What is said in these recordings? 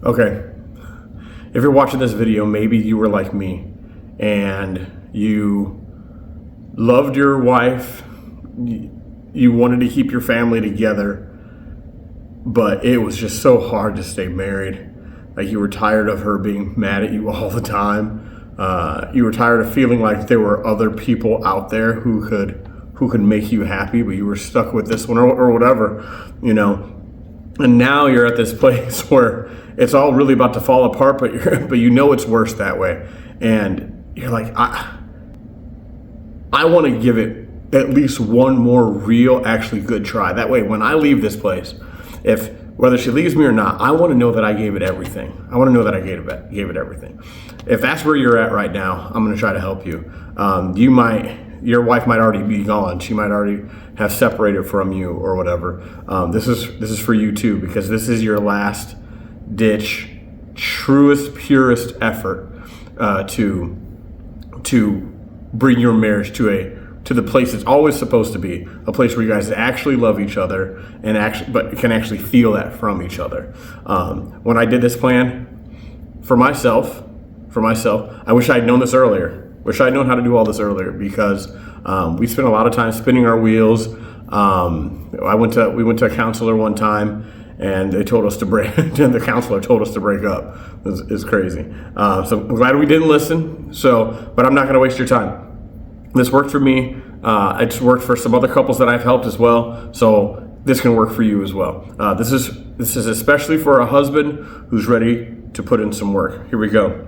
Okay, if you're watching this video, maybe you were like me and you loved your wife, you wanted to keep your family together, but it was just so hard to stay married. Like, you were tired of her being mad at you all the time. You were tired of feeling like there were other people out there who could make you happy, but you were stuck with this one or whatever, you know. And now you're at this place where it's all really about to fall apart, but you know it's worse that way. And you're like, I want to give it at least one more real, actually good try. That way, when I leave this place, whether she leaves me or not, I want to know that I gave it everything. I want to know that I gave it everything. If that's where you're at right now, I'm going to try to help you. Your wife might already be gone. She might already have separated from you or whatever. This is for you too, because this is your last ditch, truest, purest effort to bring your marriage to the place it's always supposed to be, a place where you guys actually love each other but can actually feel that from each other. When I did this plan for myself, I wish I'd known this earlier. Wish I'd known how to do all this earlier, because we spent a lot of time spinning our wheels. We went to a counselor one time, and they told us to break. And the counselor told us to break up. It's crazy. So I'm glad we didn't listen. But I'm not going to waste your time. This worked for me. It's worked for some other couples that I've helped as well. So this can work for you as well. This is especially for a husband who's ready to put in some work. Here we go.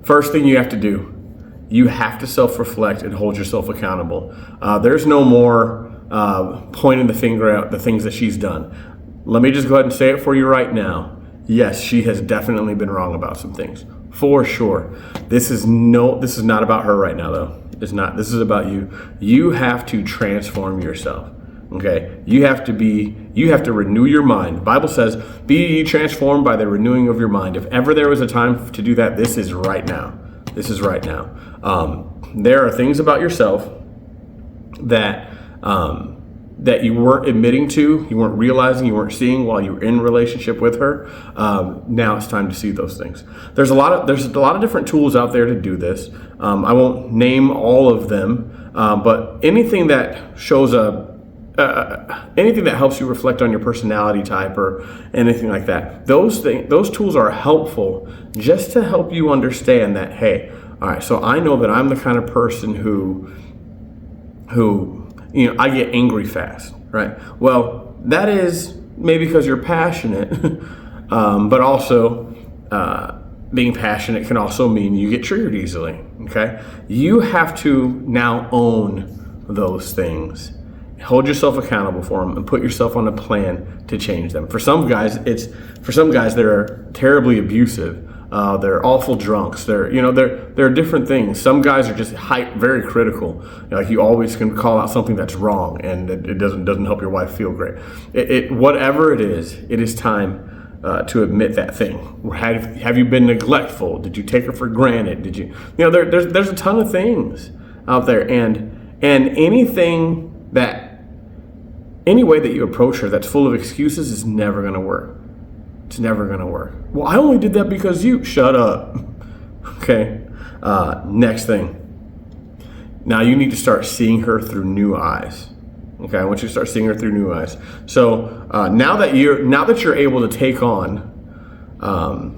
First thing you have to do, you have to self-reflect and hold yourself accountable. There's no more pointing the finger at the things that she's done. Let me just go ahead and say it for you right now. Yes, she has definitely been wrong about some things, for sure. This is not about her right now, though. It's not. This is about you. You have to transform yourself. Okay, you have to renew your mind. The Bible says, be ye transformed by the renewing of your mind. If ever there was a time to do that, this is right now. This is right now. There are things about yourself that you weren't admitting to, you weren't realizing, you weren't seeing while you were in relationship with her. Now it's time to see those things. There's a lot of different tools out there to do this. I won't name all of them, but anything that shows anything that helps you reflect on your personality type or anything like that, those tools are helpful just to help you understand that, hey, all right, so I know that I'm the kind of person who I get angry fast, right? Well, that is maybe because you're passionate, but also being passionate can also mean you get triggered easily, okay? You have to now own those things. Hold yourself accountable for them and put yourself on a plan to change them. For some guys, they're terribly abusive. They're awful drunks. There are different things. Some guys are just very critical. Like, you always can call out something that's wrong, and it doesn't help your wife feel great. Whatever it is time to admit that thing. Have you been neglectful? Did you take her for granted? Did you? There's a ton of things out there, and any way that you approach her that's full of excuses is never going to work. It's never going to work. Well, I only did that because you... Shut up. Okay. Next thing. Now you need to start seeing her through new eyes. Okay. I want you to start seeing her through new eyes. So now that you're able to take on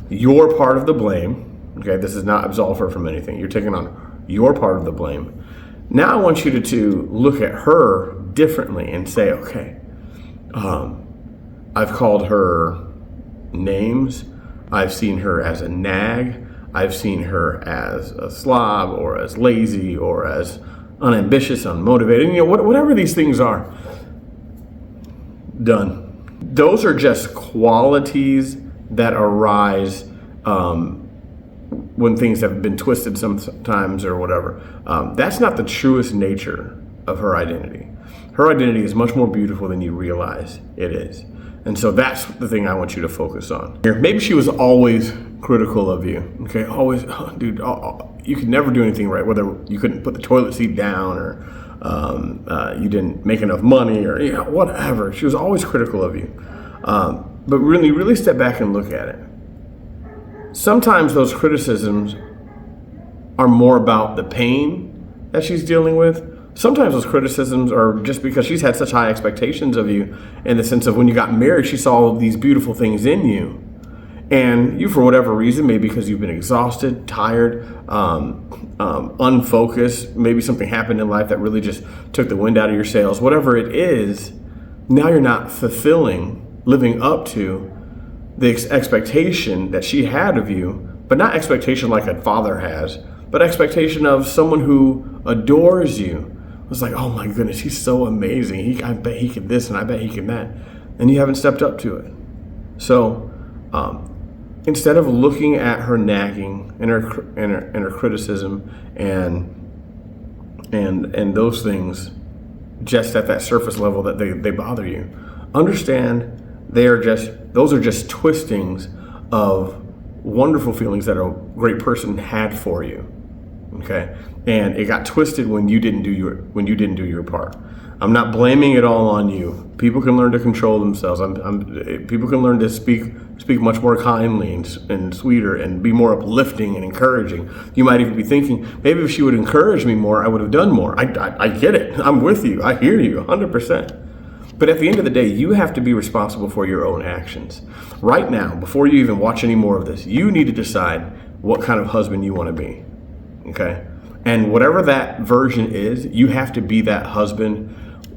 your part of the blame. Okay. This is not absolve her from anything. You're taking on your part of the blame. Now I want you to look at her differently and say, okay, I've called her names. I've seen her as a nag. I've seen her as a slob or as lazy or as unambitious, unmotivated, whatever these things are. Done. Those are just qualities that arise when things have been twisted sometimes or whatever. That's not the truest nature of her identity. Her identity is much more beautiful than you realize it is. And so that's the thing I want you to focus on. Maybe she was always critical of you. Okay, always, dude, you could never do anything right, whether you couldn't put the toilet seat down or you didn't make enough money or whatever. She was always critical of you. But really, really step back and look at it. Sometimes those criticisms are more about the pain that she's dealing with. Sometimes those criticisms are just because she's had such high expectations of you, in the sense of when you got married, she saw all these beautiful things in you. And you, for whatever reason, maybe because you've been exhausted, tired, unfocused, maybe something happened in life that really just took the wind out of your sails, whatever it is, now you're not living up to the expectation that she had of you, but not expectation like a father has, but expectation of someone who adores you. It's like, oh my goodness, he's so amazing. I bet he can this, and I bet he can that. And you haven't stepped up to it. So instead of looking at her nagging and her criticism and those things just at that surface level that they bother you, understand those are just twistings of wonderful feelings that a great person had for you. Okay, and it got twisted when you didn't do your part. I'm not blaming it all on you. People can learn to control themselves. People can learn to speak much more kindly and sweeter and be more uplifting and encouraging. You might even be thinking, maybe if she would encourage me more, I would have done more. I get it. I'm with you. I hear you 100%. But at the end of the day, you have to be responsible for your own actions. Right now, before you even watch any more of this, you need to decide what kind of husband you want to be. Okay? And whatever that version is, you have to be that husband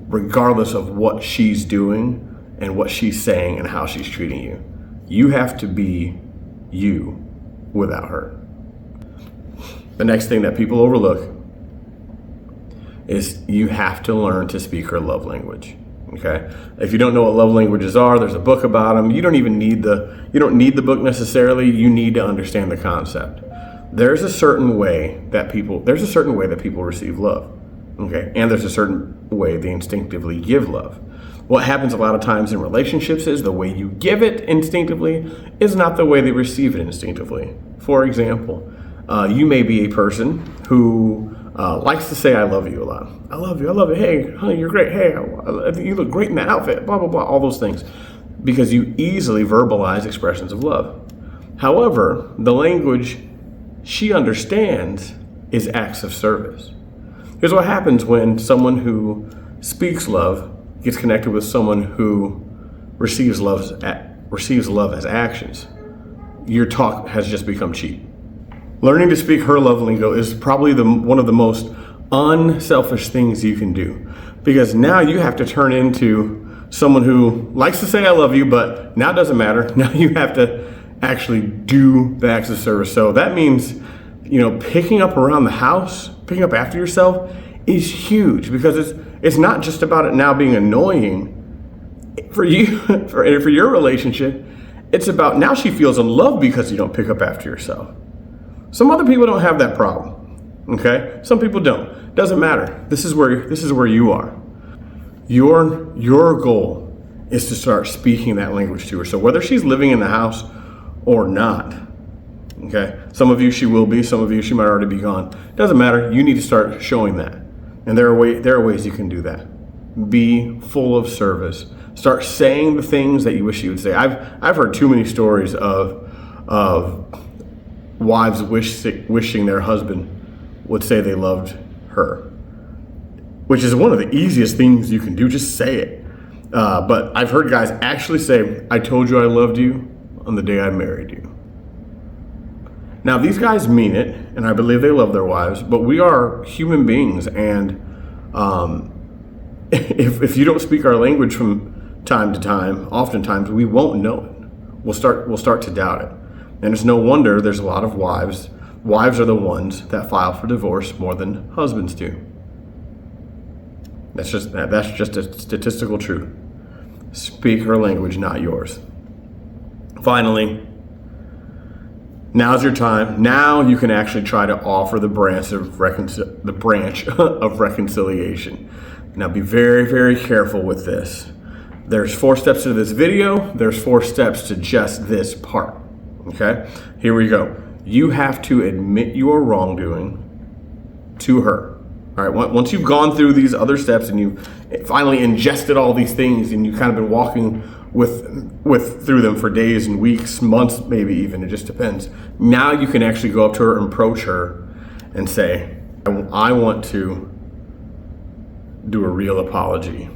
regardless of what she's doing and what she's saying and how she's treating you. You have to be you without her. The next thing that people overlook is you have to learn to speak her love language. Okay? If you don't know what love languages are, there's a book about them. You don't need the book necessarily. You need to understand the concept. There's a certain way that people receive love. Okay? And there's a certain way they instinctively give love. What happens a lot of times in relationships is the way you give it instinctively is not the way they receive it instinctively. For example, you may be a person who likes to say, I love you a lot. I love you. Hey, honey, you're great. Hey, I think you look great in that outfit. Blah, blah, blah, all those things. Because you easily verbalize expressions of love. However, the language she understands is acts of service. Here's what happens when someone who speaks love gets connected with someone who receives love as actions. Your talk has just become cheap. Learning to speak her love lingo is probably one of the most unselfish things you can do, because now you have to turn into someone who likes to say I love you, but now it doesn't matter. Now you have to actually do the acts of service. So that means, picking up around the house, picking up after yourself is huge, because it's not just about it now being annoying for you, for your relationship. It's about now she feels in love because you don't pick up after yourself. Some other people don't have that problem, okay? Some people don't. Doesn't matter. This is where you are. Your goal is to start speaking that language to her. So whether she's living in the house or not, okay? Some of you she will be. Some of you she might already be gone. Doesn't matter. You need to start showing that, and there are ways you can do that. Be full of service. Start saying the things that you wish you would say. I've heard too many stories of wives wishing their husband would say they loved her, which is one of the easiest things you can do. Just say it. But I've heard guys actually say, I told you I loved you on the day I married you. Now, these guys mean it, and I believe they love their wives, but we are human beings, and if you don't speak our language from time to time, oftentimes we won't know it. We'll start to doubt it. And it's no wonder there's a lot of wives. Wives are the ones that file for divorce more than husbands do. That's just a statistical truth. Speak her language, not yours. Finally, now's your time. Now you can actually try to offer the branch of reconciliation. Now be very, very careful with this. There's 4 steps to this video. There's 4 steps to just this part. Okay, here we go. You have to admit your wrongdoing to her. All right, once you've gone through these other steps and you finally ingested all these things and you've kind of been walking through them for days and weeks, months, maybe even. It just depends. Now you can actually go up to her and approach her and say, I want to do a real apology.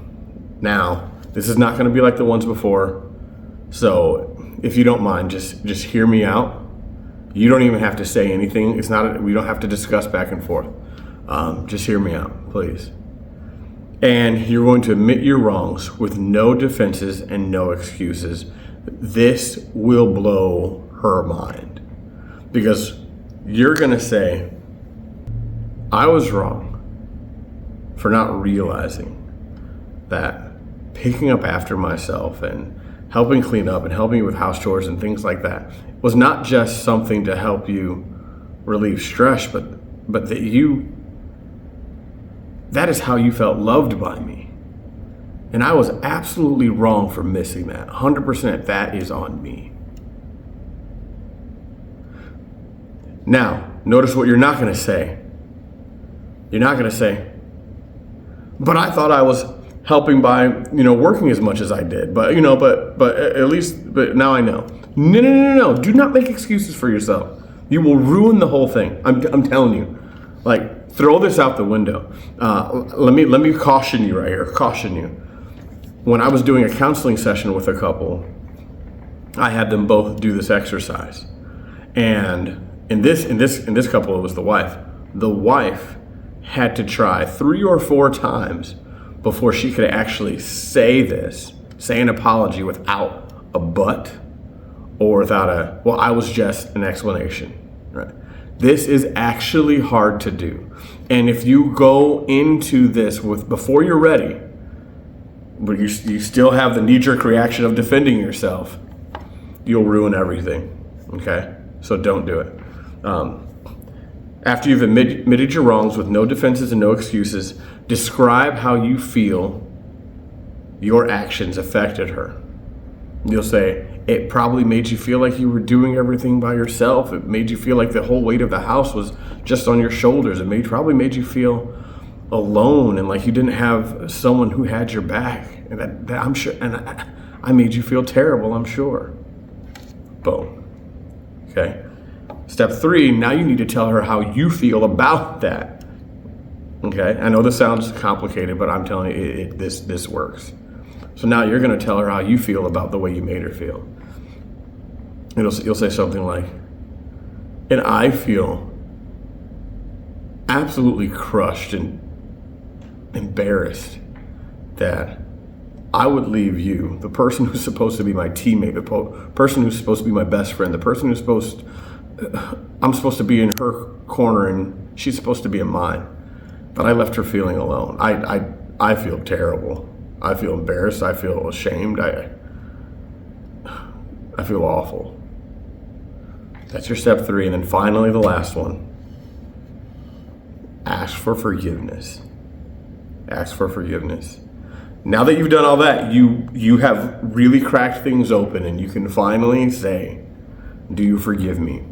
Now, this is not going to be like the ones before. So if you don't mind, just hear me out. You don't even have to say anything. We don't have to discuss back and forth. Just hear me out, please. And you're going to admit your wrongs with no defenses and no excuses. This will blow her mind, because you're going to say, I was wrong for not realizing that picking up after myself and helping clean up and helping you with house chores and things like that was not just something to help you relieve stress, but that is how you felt loved by me. And I was absolutely wrong for missing that. 100% that is on me. Now, notice what you're not going to say. You're not going to say, but I thought I was helping by, working as much as I did. But but now I know. No. Do not make excuses for yourself. You will ruin the whole thing. I'm telling you. Like, throw this out the window. Let me caution you right here. Caution you. When I was doing a counseling session with a couple, I had them both do this exercise. And in this couple, it was the wife. The wife had to try 3 or 4 times before she could actually say an apology without a but, or without I was just an explanation, right? This is actually hard to do. And if you go into this before you're ready, but you still have the knee-jerk reaction of defending yourself, you'll ruin everything, okay? So don't do it. After you've admitted your wrongs with no defenses and no excuses, describe how you feel your actions affected her. You'll say, it probably made you feel like you were doing everything by yourself. It made you feel like the whole weight of the house was just on your shoulders. It probably made you feel alone and like you didn't have someone who had your back. And that I'm sure, and I made you feel terrible, I'm sure. Boom. Okay. Step 3, now you need to tell her how you feel about that. Okay, I know this sounds complicated, but I'm telling you, this works. So now you're going to tell her how you feel about the way you made her feel. You'll say something like, and I feel absolutely crushed and embarrassed that I would leave you, the person who's supposed to be my teammate, the person who's supposed to be my best friend, the person who's I'm supposed to be in her corner and she's supposed to be in mine. But I left her feeling alone. I feel terrible. I feel embarrassed. I feel ashamed. I feel awful. That's your step 3. And then finally, the last one. Ask for forgiveness. Ask for forgiveness. Now that you've done all that, you have really cracked things open and you can finally say, do you forgive me?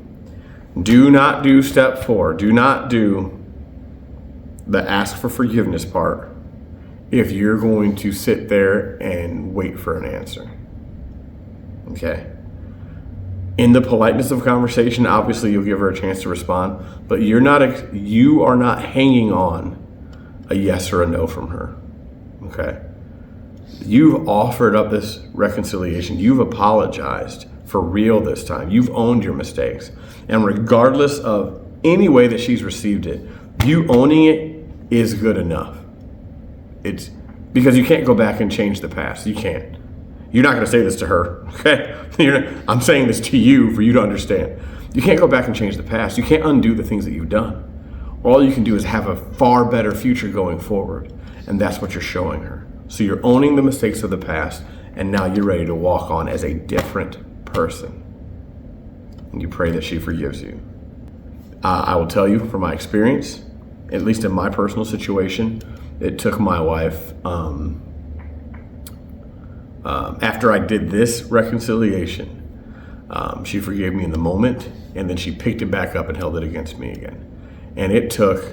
Do not do step 4. Do not do the ask for forgiveness part if you're going to sit there and wait for an answer. Okay? In the politeness of conversation, obviously you'll give her a chance to respond, but you are not hanging on a yes or a no from her. Okay? You've offered up this reconciliation. You've apologized for real this time. You've owned your mistakes. And regardless of any way that she's received it, you owning it is good enough. It's because you can't go back and change the past. You can't. You're not going to say this to her, okay? I'm saying this to you for you to understand. You can't go back and change the past. You can't undo the things that you've done. All you can do is have a far better future going forward. And that's what you're showing her. So you're owning the mistakes of the past, and now you're ready to walk on as a different person. And you pray that she forgives you. I will tell you from my experience, at least in my personal situation, it took my wife, after I did this reconciliation, she forgave me in the moment, and then she picked it back up and held it against me again. And it took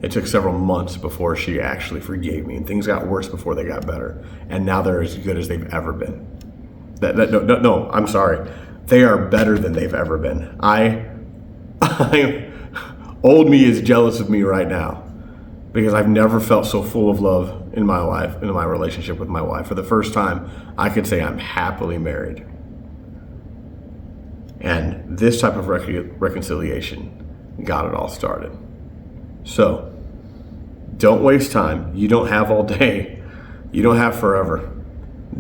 It took several months before she actually forgave me, and things got worse before they got better. And now they're as good as they've ever been. No, I'm sorry. They are better than they've ever been. Old me is jealous of me right now because I've never felt so full of love in my life, in my relationship with my wife. For the first time, I could say I'm happily married. And this type of reconciliation got it all started. So, don't waste time. You don't have all day. You don't have forever.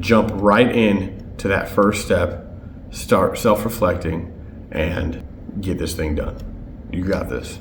Jump right in to that first step. Start self-reflecting and get this thing done. You got this.